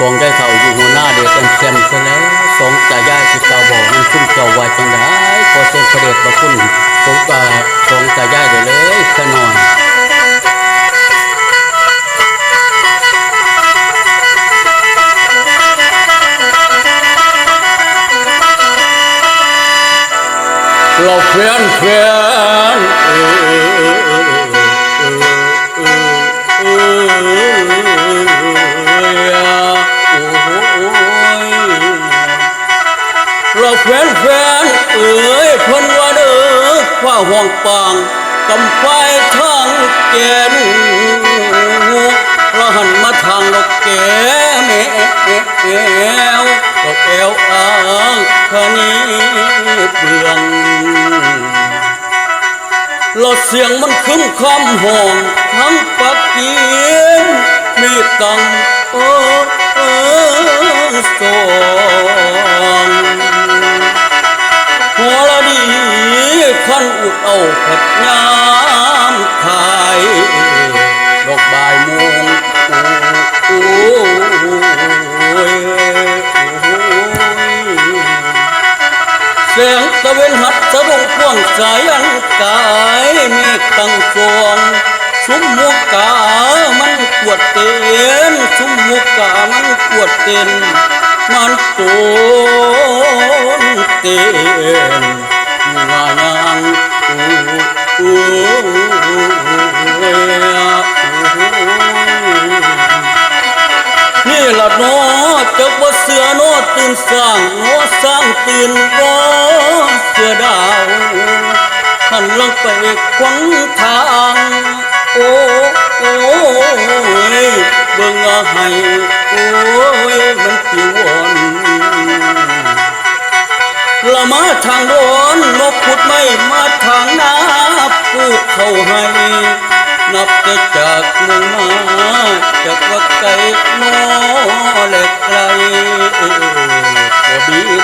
องใจเท่าอยู่หัวหน้าเด็กแอมแซมซะแล้วสองตายายที่เก่าบอกมันคุ้มเจ้าว่าจังได้ขอเส้นประเดชประคุณสงตาสองตายายได้เลยขะหน่อยเราแฟนแฟนเราแฟนแฟนเอ้ยเพิ่นว่าเด้อว่าห่วงปางกำไฟทางแก่นเราหันมาทางนกแก่แม่แอวดอกแอวอ้างคนี้เปลืองเราเสียงมันคึ้มคำห้องทั้งปักเกียนมีตังสองหัวละดีขั้นอุดเอาผัดยามขายดอกบายมุงเสียงตะเวนหัดสะดุ้งพ่วงสายันกายเมฆตั้งฟองชุมมุกกามันปวดเต้นชุมมุกกามันปวดเต้นมันโตนเต้นงานยังนี่ละโนจักว่าเสือโนตื่นสร้างโนสร้างตื่นบ่เสือดาวหันลงไปขวางทางโอ้ยเบิ่งเอาให้โอ้ยมันผิวอ่อนละมาทางโดนนกขุดไม่มาทางนาพูดเข้าให้นับแต่จากเมืองมาจากว่าไกลนอและไกลก็บิด